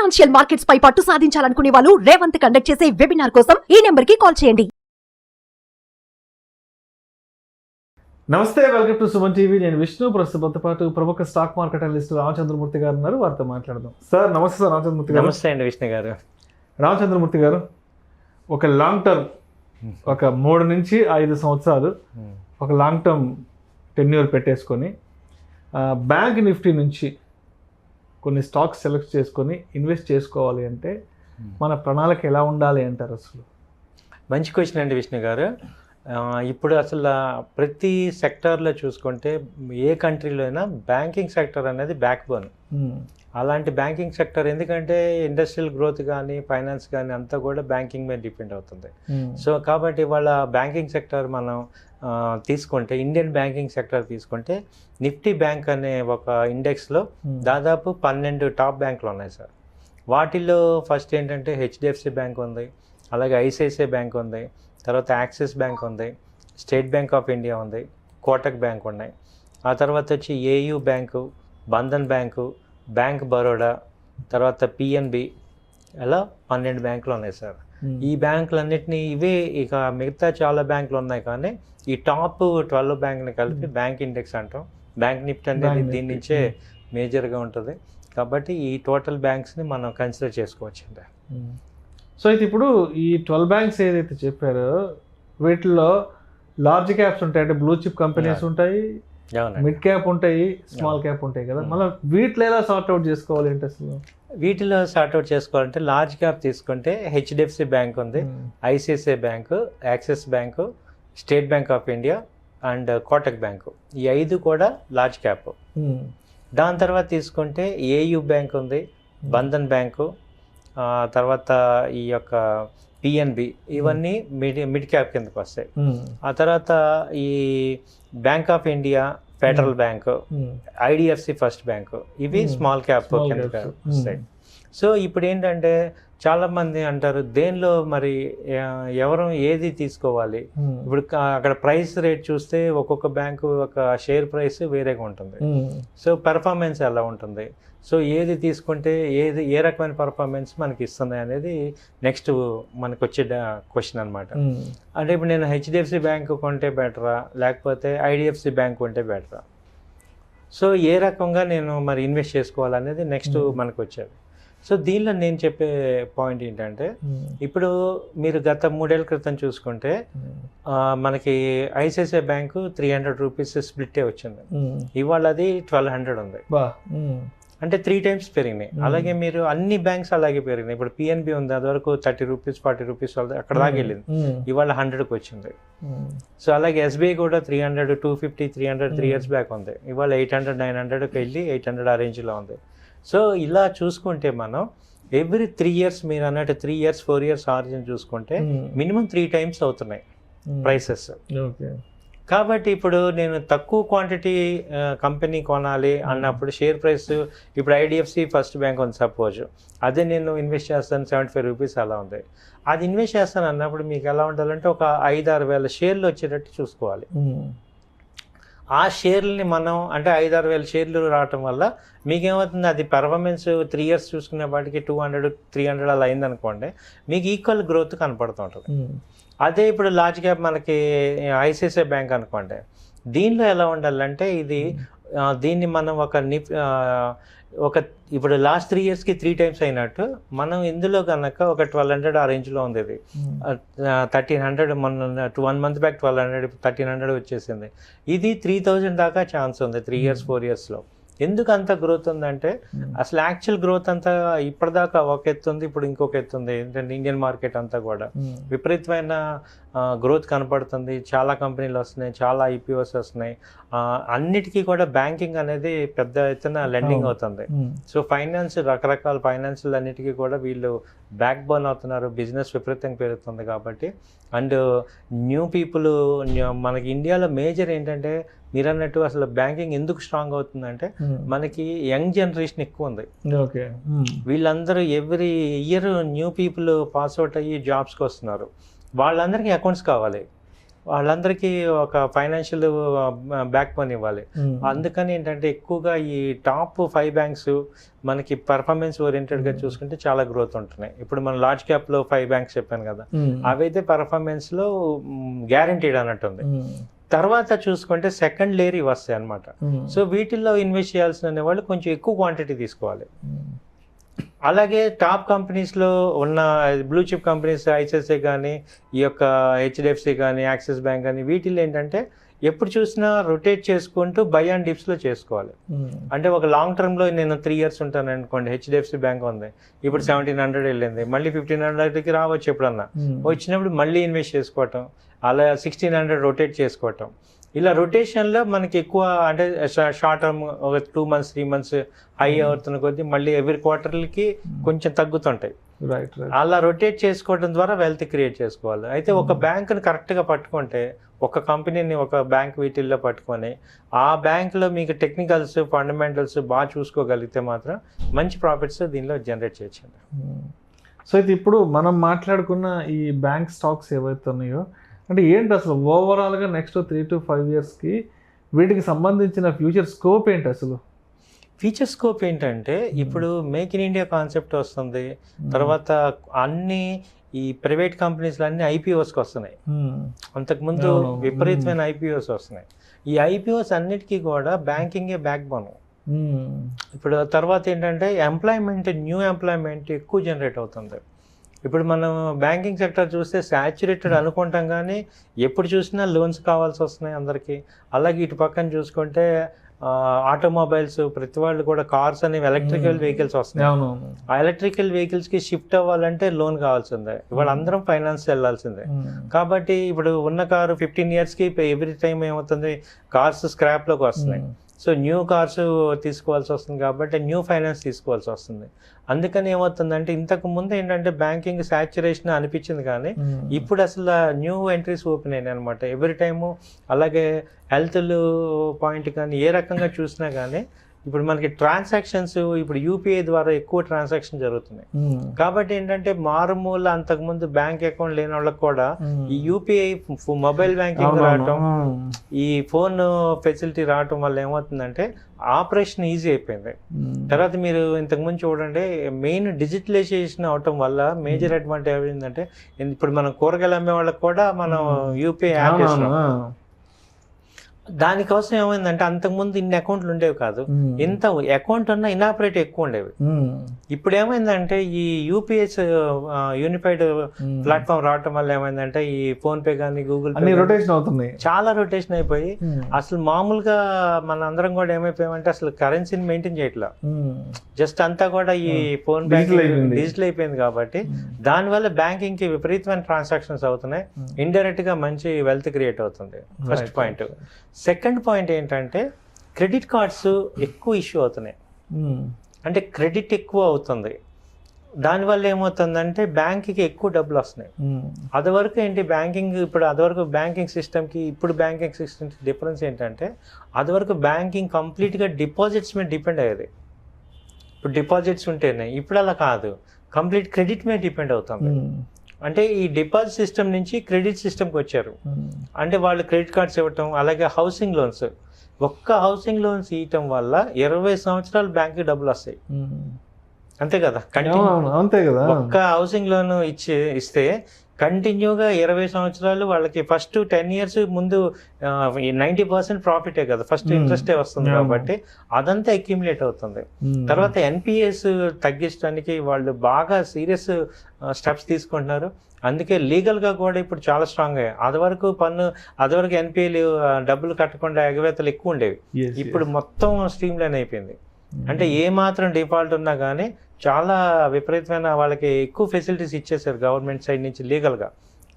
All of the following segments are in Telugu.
ఫైనాన్షియల్ మార్కెట్స్ పై పట్టు సాధించాలనుకునే వాళ్ళు రేవంత్ కండక్ట్ చేసే వెబినార్ కోసం ఈ నెంబర్ కి కాల్ చేయండి. నమస్తే, వెల్కమ్ టు సుమన్ టీవీ. నేను విష్ణు. ప్రస్తుతంతో పాటు ప్రముఖ స్టాక్ మార్కెట్ అనలిస్ట్ రామచంద్రమూర్తి గారు ఉన్నారు. వారితో మాట్లాడదాం. సార్ నమస్తే. సార్ రామచంద్రమూర్తి గారు. నమస్తే అండి విష్ణు గారు. రామచంద్రమూర్తి గారు, ఒక లాంగ్ టర్మ్, ఒక 3 నుంచి 5 సంవత్సరాలు ఒక లాంగ్ టర్మ్ టెన్యూర్ పెట్టేసుకొని బ్యాంక్ నిఫ్టీ నుంచి కొన్ని స్టాక్స్ సెలెక్ట్ చేసుకొని ఇన్వెస్ట్ చేసుకోవాలి అంటే మన ప్రణాళిక ఎలా ఉండాలి అంటారు? అసలు మంచి క్వశ్చన్ అండి విష్ణు గారు. ఇప్పుడు అసలు ప్రతి సెక్టార్లో చూసుకుంటే ఏ కంట్రీలో అయినా బ్యాంకింగ్ సెక్టర్ అనేది బ్యాక్ బోన్. అలాంటి బ్యాంకింగ్ సెక్టర్ ఎందుకంటే ఇండస్ట్రియల్ గ్రోత్ కానీ ఫైనాన్స్ కానీ అంతా కూడా బ్యాంకింగ్ మీద డిపెండ్ అవుతుంది. సో కాబట్టి వాళ్ళ బ్యాంకింగ్ సెక్టర్ మనం తీసుకుంటే, ఇండియన్ బ్యాంకింగ్ సెక్టర్ తీసుకుంటే నిఫ్టీ బ్యాంక్ అనే ఒక ఇండెక్స్లో దాదాపు 12 టాప్ బ్యాంకులు ఉన్నాయి సార్. వాటిల్లో ఫస్ట్ ఏంటంటే హెచ్డిఎఫ్సి బ్యాంక్ ఉంది, అలాగే ఐసిఐసిఐ బ్యాంక్ ఉంది, తర్వాత యాక్సిస్ బ్యాంక్ ఉంది, స్టేట్ బ్యాంక్ ఆఫ్ ఇండియా ఉంది, కోటక్ బ్యాంక్ ఉన్నాయి. ఆ తర్వాత వచ్చి AU bank, Bandhan bank, bank Baroda, తర్వాత పిఎన్బి, అలా 12 బ్యాంకులు ఉన్నాయి సార్. ఈ బ్యాంకులన్నింటినీ ఇవే, ఇక మిగతా చాలా బ్యాంకులు ఉన్నాయి కానీ ఈ టాప్ 12 బ్యాంక్ని కలిపి బ్యాంక్ ఇండెక్స్ అంటాం. బ్యాంక్ నిఫ్టీ అనేది దీని నుంచే మేజర్గా ఉంటుంది. కాబట్టి ఈ టోటల్ బ్యాంక్స్ని మనం కన్సిడర్ చేసుకోవచ్చు అండి. సో అయితే ఇప్పుడు ఈ 12 బ్యాంక్స్ ఏదైతే చెప్పారో వీటిల్లో లార్జ్ క్యాప్స్ ఉంటాయి, అంటే బ్లూ చిప్ కంపెనీస్ ఉంటాయి, మిడ్ క్యాప్ ఉంటాయి, స్మాల్ క్యాప్ ఉంటాయి కదా. మళ్ళీ వీటిలో ఎలా సార్ట్అవుట్ చేసుకోవాలి అంటే అసలు? వీటిలో సార్ట్అవుట్ చేసుకోవాలంటే లార్జ్ క్యాప్ తీసుకుంటే హెచ్డిఎఫ్సి బ్యాంక్ ఉంది, ICICI bank, axis bank, state bank of India and Kotak bank. ఈ 5 కూడా లార్జ్ క్యాప్. దాని తర్వాత తీసుకుంటే ఏయూ బ్యాంక్ ఉంది, బంధన్ బ్యాంకు, తర్వాత ఈ యొక్క పిఎన్బి, ఇవన్నీ మిడ్ క్యాప్ కిందకి వస్తాయి. ఆ తర్వాత ఈ bank of India, federal bank, IDFC first bank, ఇవి స్మాల్ క్యాప్ కిందకి వస్తాయి. సో ఇప్పుడు ఏంటంటే చాలామంది అంటారు దేనిలో మరి ఎవరు ఏది తీసుకోవాలి. ఇప్పుడు అక్కడ ప్రైస్ రేట్ చూస్తే ఒక్కొక్క బ్యాంకు ఒక షేర్ ప్రైస్ వేరేగా ఉంటుంది. సో పెర్ఫార్మెన్స్ ఎలా ఉంటుంది, సో ఏది తీసుకుంటే ఏ రకమైన పర్ఫార్మెన్స్ మనకి ఇస్తుంది అనేది నెక్స్ట్ మనకు వచ్చే క్వశ్చన్ అనమాట. అంటే ఇప్పుడు నేను హెచ్డిఎఫ్సి బ్యాంక్ కొంటే బెటరా, లేకపోతే ఐడిఎఫ్సి బ్యాంక్ కొంటే బెటరా, సో ఏ రకంగా నేను మరి ఇన్వెస్ట్ చేసుకోవాలనేది నెక్స్ట్ మనకు వచ్చేది. సో దీనిలో నేను చెప్పే పాయింట్ ఏంటంటే, ఇప్పుడు మీరు గత 3 ఏళ్ల క్రితం చూసుకుంటే మనకి ఐసిఐసిఐ బ్యాంకు 300 రూపీస్ స్ప్లిట్టే వచ్చింది. ఇవాళ అది 1200 ఉంది. అంటే 3 టైమ్స్ పెరిగినాయి. అలాగే మీరు అన్ని బ్యాంక్స్ అలాగే పెరిగినాయి. ఇప్పుడు పిఎన్బి ఉంది, అది వరకు 30 రూపీస్ 40 రూపీస్ అక్కడ దాకా వెళ్ళింది, ఇవాళ 100కి వచ్చింది. సో అలాగే ఎస్బీఐ కూడా 300, 250, 300 3 ఇయర్స్ బ్యాక్ ఉంది, ఇవాళ 800 900కి వెళ్ళి 800 ఆ రేంజ్లో ఉంది. సో ఇలా చూసుకుంటే మనం ఎవ్రీ 3 ఇయర్స్, మీరు అన్నట్టు 3 ఇయర్స్ 4 ఇయర్స్ ఆరిజిన్ చూసుకుంటే మినిమం 3 టైమ్స్ అవుతున్నాయి ప్రైసెస్. కాబట్టి ఇప్పుడు నేను తక్కువ క్వాంటిటీ కంపెనీ కొనాలి అన్నప్పుడు షేర్ ప్రైస్, ఇప్పుడు ఐడిఎఫ్సి ఫస్ట్ బ్యాంక్ ఉంది సపోజ్, అదే నేను ఇన్వెస్ట్ చేస్తాను 75 రూపీస్ అలా ఉంది. అది ఇన్వెస్ట్ చేస్తాను అన్నప్పుడు మీకు ఎలా ఉండాలంటే ఒక 5-6 వేల షేర్లు వచ్చేటట్టు చూసుకోవాలి. ఆ షేర్లని మనం అంటే 5-6 వేల షేర్లు రావటం వల్ల మీకేమవుతుంది, అది పర్ఫార్మెన్స్ 3 ఇయర్స్ చూసుకునే వాటికి 200 300 అలా అయిందనుకోండి, మీకు ఈక్వల్ గ్రోత్ కనపడుతూ ఉంటుంది. అదే ఇప్పుడు లార్జ్ క్యాప్ మనకి ఐసిఐసిఐ బ్యాంక్ అనుకోండి, దీనిలో ఎలా ఉండాలంటే దీన్ని మనం ఒక ఇప్పుడు లాస్ట్ 3 ఇయర్స్కి 3 టైమ్స్ అయినట్టు మనం ఇందులో కనుక ఒక 1200 ఆ రేంజ్లో ఉంది. ఇది 1300, మొన్న 1 మంత్ బ్యాక్ 1200, 1300 వచ్చేసింది. ఇది 3000 దాకా ఛాన్స్ ఉంది 3 ఇయర్స్ 4 ఇయర్స్లో. ఎందుకు అంత గ్రోత్ ఉందంటే అసలు యాక్చువల్ గ్రోత్ అంతా ఇప్పటిదాకా ఒక ఎత్తు ఉంది, ఇప్పుడు ఇంకొక ఎత్తు ఉంది. ఏంటంటే ఇండియన్ మార్కెట్ అంతా కూడా విపరీతమైన గ్రోత్ కనపడుతుంది. చాలా కంపెనీలు వస్తున్నాయి, చాలా ఐపీఓస్ వస్తున్నాయి. అన్నిటికీ కూడా బ్యాంకింగ్ అనేది పెద్ద ఎత్తున లెండింగ్ అవుతుంది. సో ఫైనాన్స్, రకరకాల ఫైనాన్షియల్ అన్నిటికీ కూడా వీళ్ళు బ్యాక్ బోన్ అవుతున్నారు. బిజినెస్ విపరీతంగా పెరుగుతుంది కాబట్టి. అండ్ న్యూ పీపుల్ మనకి ఇండియాలో మేజర్ ఏంటంటే, మీరు అన్నట్టు అసలు బ్యాంకింగ్ ఎందుకు స్ట్రాంగ్ అవుతుందంటే మనకి యంగ్ జనరేషన్ ఎక్కువ ఉంది. వీళ్ళందరూ every year new people pass out అయ్యి జాబ్స్కి వస్తున్నారు. వాళ్ళందరికీ అకౌంట్స్ కావాలి. వాళ్ళందరికీ ఒక ఫైనాన్షియల్ బ్యాక్ బోన్ ఇవ్వాలి. అందుకని ఏంటంటే ఎక్కువగా ఈ టాప్ 5 బ్యాంక్స్ మనకి పర్ఫార్మెన్స్ ఓరియంటెడ్గా చూసుకుంటే చాలా గ్రోత్ ఉంటున్నాయి. ఇప్పుడు మనం లార్జ్ క్యాప్లో 5 బ్యాంక్స్ చెప్పాను కదా, అవైతే పర్ఫార్మెన్స్లో గ్యారంటీడ్ అన్నట్టుంది. తర్వాత చూసుకుంటే సెకండ్ లేయర్ ఇవి వస్తాయి అనమాట. సో వీటిల్లో ఇన్వెస్ట్ చేయాల్సిన వాళ్ళు కొంచెం ఎక్కువ క్వాంటిటీ తీసుకోవాలి. అలాగే టాప్ కంపెనీస్లో ఉన్న బ్లూ చిప్ కంపెనీస్ ఐసిఐసిఐ కానీ, ఈ యొక్క హెచ్డిఎఫ్సి కానీ, యాక్సిస్ బ్యాంక్ కానీ, వీటిల్లో ఏంటంటే ఎప్పుడు చూసినా రొటేట్ చేసుకుంటూ బై అండ్ డిప్స్లో చేసుకోవాలి. అంటే ఒక లాంగ్ టర్మ్లో నేను 3 years ఉంటాను అనుకోండి, హెచ్డిఎఫ్సి బ్యాంక్ ఉంది, ఇప్పుడు 1700 వెళ్ళింది, మళ్ళీ 1500కి రావచ్చు ఎప్పుడన్నా, వచ్చినప్పుడు మళ్ళీ ఇన్వెస్ట్ చేసుకోవటం, అలా 1600 రొటేట్ చేసుకోవటం. ఇలా రొటేషన్లో మనకి ఎక్కువ అంటే షార్ట్ టర్మ్ ఒక 2 months 3 months హై అవుతున్న కొద్దీ మళ్ళీ ఎవ్రీ క్వార్టర్లకి కొంచెం తగ్గుతుంటాయి. అలా రొటేట్ చేసుకోవడం ద్వారా వెల్త్ క్రియేట్ చేసుకోవాలి. అయితే ఒక బ్యాంకుని కరెక్ట్గా పట్టుకుంటే, ఒక కంపెనీని ఒక బ్యాంక్ వీటిల్లో పట్టుకొని ఆ బ్యాంకులో మీకు టెక్నికల్స్ ఫండమెంటల్స్ బాగా చూసుకోగలిగితే మాత్రం మంచి ప్రాఫిట్స్ దీనిలో జనరేట్ చేయొచ్చు. సో అయితే ఇప్పుడు మనం మాట్లాడుకున్న ఈ బ్యాంక్ స్టాక్స్ ఏవైతే ఉన్నాయో, అంటే ఏంటి అసలు ఓవరాల్గా నెక్స్ట్ 3 to 5 yearsకి వీటికి సంబంధించిన ఫ్యూచర్ స్కోప్ ఏంటి అసలు? ఫ్యూచర్ స్కోప్ ఏంటంటే ఇప్పుడు మేక్ ఇన్ ఇండియా కాన్సెప్ట్ వస్తుంది, తర్వాత అన్ని ఈ ప్రైవేట్ కంపెనీస్లో అన్ని ఐపీఓస్కి వస్తున్నాయి. అంతకుముందు విపరీతమైన ఐపీఓస్ వస్తున్నాయి. ఈ ఐపీఓస్ అన్నిటికీ కూడా బ్యాంకింగే బ్యాక్ బోన్. ఇప్పుడు తర్వాత ఏంటంటే ఎంప్లాయ్మెంట్, న్యూ ఎంప్లాయ్మెంట్ ఎక్కువ జనరేట్ అవుతుంది. ఇప్పుడు మనం బ్యాంకింగ్ సెక్టర్ చూస్తే సాచ్యురేటెడ్ అనుకుంటాం, కానీ ఎప్పుడు చూసినా లోన్స్ కావాల్సి వస్తున్నాయి అందరికీ. అలాగే ఇటు పక్కన చూసుకుంటే ఆటోమొబైల్స్, ప్రతి వాళ్ళు కూడా కార్స్ అనేవి ఎలక్ట్రికల్ వెహికల్స్ వస్తున్నాయి. ఆ ఎలక్ట్రికల్ వెహికల్స్కి షిఫ్ట్ అవ్వాలంటే లోన్ కావాల్సిందే, ఇవాళ అందరం ఫైనాన్స్ వెళ్ళాల్సిందే. కాబట్టి ఇప్పుడు ఉన్న కారు 15 yearsకి ఎవ్రీ టైం ఏమవుతుంది, కార్స్ స్క్రాప్లోకి వస్తున్నాయి. సో న్యూ కార్స్ తీసుకోవాల్సి వస్తుంది, కాబట్టి న్యూ ఫైనాన్స్ తీసుకోవాల్సి వస్తుంది. అందుకని ఏమవుతుందంటే ఇంతకు ముందు ఏంటంటే బ్యాంకింగ్ సాచ్యురేషన్ అనిపించింది, కానీ ఇప్పుడు అసలు న్యూ ఎంట్రీస్ ఓపెన్ అయినాయి అనమాట ఎవ్రీ టైము. అలాగే హెల్త్ పాయింట్ కానీ ఏ రకంగా చూసినా కానీ ఇప్పుడు మనకి ట్రాన్సాక్షన్స్ ఇప్పుడు యూపీఐ ద్వారా ఎక్కువ ట్రాన్సాక్షన్ జరుగుతున్నాయి. కాబట్టి ఏంటంటే మారుమూల అంతకుముందు బ్యాంక్ అకౌంట్ లేని వాళ్ళకి కూడా ఈ యూపీఐ మొబైల్ బ్యాంకింగ్ రావటం, ఈ ఫోన్ ఫెసిలిటీ రావటం వల్ల ఏమవుతుందంటే ఆపరేషన్ ఈజీ అయిపోయింది. తర్వాత మీరు ఇంతకుముందు చూడండి, మెయిన్ డిజిటలైజేషన్ అవటం వల్ల మేజర్ అడ్వాంటేజ్ ఏంటంటే ఇప్పుడు మనం కూరగాయలు అమ్మే వాళ్ళకి కూడా మనం యూపీఐ యాప్ చేస్తున్నాం. దానికోసం ఏమైందంటే అంతకుముందు ఇన్ని అకౌంట్లు ఉండేవి కాదు, ఎంత అకౌంట్ ఉన్నా ఇనాపరేట్ ఎక్కువ ఉండేవి. ఇప్పుడు ఏమైందంటే ఈ యూపీఎస్ యూనిఫైడ్ ప్లాట్ఫామ్ రావటం వల్ల ఏమైందంటే ఈ ఫోన్ పే కానీ గూగుల్ పే రొటేషన్ అవుతుంది, చాలా రొటేషన్ అయిపోయి అసలు మామూలుగా మన అందరం కూడా ఏమైపోయామంటే అసలు కరెన్సీని మెయింటైన్ చేయట్లా, జస్ట్ అంతా కూడా ఈ ఫోన్ బ్యాంకింగ్ డిజిటల్ అయిపోయింది. కాబట్టి దానివల్ల బ్యాంకింగ్ కి విపరీతమైన ట్రాన్సాక్షన్స్ అవుతున్నాయి, ఇండైరెక్ట్ గా మంచి వెల్త్ క్రియేట్ అవుతుంది. First point. సెకండ్ పాయింట్ ఏంటంటే క్రెడిట్ కార్డ్స్ ఎక్కువ ఇష్యూ అవుతున్నాయి, అంటే క్రెడిట్ ఎక్కువ అవుతుంది. దానివల్ల ఏమవుతుందంటే బ్యాంక్కి ఎక్కువ డబ్బులు వస్తున్నాయి. అదివరకు ఏంటి బ్యాంకింగ్, ఇప్పుడు అదివరకు బ్యాంకింగ్ సిస్టమ్కి ఇప్పుడు బ్యాంకింగ్ సిస్టమ్కి డిఫరెన్స్ ఏంటంటే అదివరకు బ్యాంకింగ్ కంప్లీట్గా డిపాజిట్స్ మీద డిపెండ్ అయ్యేది. ఇప్పుడు డిపాజిట్స్ ఉంటేనే, ఇప్పుడు అలా కాదు, కంప్లీట్ క్రెడిట్ మీద డిపెండ్ అవుతుంది. అంటే ఈ డిపాజిట్ సిస్టమ్ నుంచి క్రెడిట్ సిస్టమ్కి వచ్చారు. అంటే వాళ్ళు క్రెడిట్ కార్డ్స్ ఇవ్వటం, అలాగే హౌసింగ్ లోన్స్, ఒక్క హౌసింగ్ లోన్స్ ఇవ్వటం వల్ల 20 సంవత్సరాలు బ్యాంక్కి డబ్బులు వస్తాయి. అంతే కదా, అంతే కదా. ఒక్క హౌసింగ్ లోన్ ఇస్తే కంటిన్యూగా 20 సంవత్సరాలు వాళ్ళకి ఫస్ట్ 10 years ముందు 90% ప్రాఫిటే కదా, ఫస్ట్ ఇంట్రెస్టే వస్తుంది. కాబట్టి అదంతా అక్యుములేట్ అవుతుంది. తర్వాత ఎన్పిఎస్ తగ్గించడానికి వాళ్ళు బాగా సీరియస్ స్టెప్స్ తీసుకుంటున్నారు. అందుకే లీగల్గా కూడా ఇప్పుడు చాలా స్ట్రాంగ్ అయ్యాయి. అదివరకు ఎన్పిఏలు డబ్బులు కట్టకుండా ఎగవేతలు ఎక్కువ ఉండేవి, ఇప్పుడు మొత్తం స్ట్రీమ్ లైన్ అయిపోయింది. అంటే ఏ మాత్రం డిఫాల్ట్ ఉన్నా కానీ చాలా విపరీతమైన వాళ్ళకి ఎక్కువ ఫెసిలిటీస్ ఇచ్చేసారు గవర్నమెంట్ సైడ్ నుంచి లీగల్గా.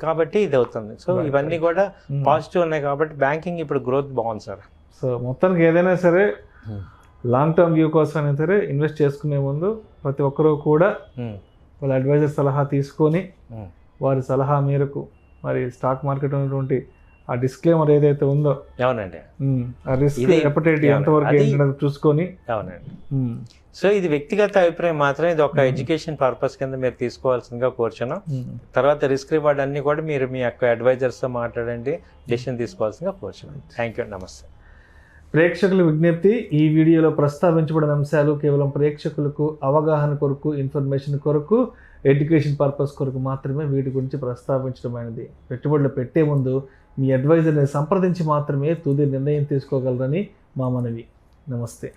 కాబట్టి ఇది అవుతుంది. సో ఇవన్నీ కూడా పాజిటివ్ ఉన్నాయి. కాబట్టి బ్యాంకింగ్ ఇప్పుడు గ్రోత్ బాగుంది సార్. సో మొత్తానికి ఏదైనా సరే లాంగ్ టర్మ్ వ్యూ కోసం అయినా సరే ఇన్వెస్ట్ చేసుకునే ముందు ప్రతి ఒక్కరూ కూడా వాళ్ళ అడ్వైజర్ సలహా తీసుకొని వారి సలహా మేరకు మరి స్టాక్ మార్కెట్ ఉన్నటువంటి ఆ డిస్క్లైమర్ ఏదైతే ఉందో అవునండి, ఆ రిస్క్ ఇది- హెపటైటిస్ ఎంతవరకు అది- ఏంటనేది చూసుకొని అవునండి. సో ఇది వ్యక్తిగత అభిప్రాయం మాత్రం, ఇది ఒక ఎడ్యుకేషన్ పర్పస్ కింద మీరు తీసుకోవాల్సిందిగా కోరుచున్నాం. తర్వాత రిస్క్ రివార్డ్ అన్ని కూడా మీరు మీ యొక్క అడ్వైజర్స్తో మాట్లాడండి, డెసిషన్ తీసుకోవాల్సిందిగా కోరుచున్నాం. థ్యాంక్ యూ, నమస్తే. ప్రేక్షకుల విజ్ఞప్తి, ఈ వీడియోలో ప్రస్తావించబడిన అంశాలు కేవలం ప్రేక్షకులకు అవగాహన కొరకు, ఇన్ఫర్మేషన్ కొరకు, ఎడ్యుకేషన్ పర్పస్ కొరకు మాత్రమే వీటి గురించి ప్రస్తావించడమైనది. పెట్టుబడులు పెట్టే ముందు మీ అడ్వైజర్ని సంప్రదించి మాత్రమే తుది నిర్ణయం తీసుకోగలరని మా మనవి. నమస్తే.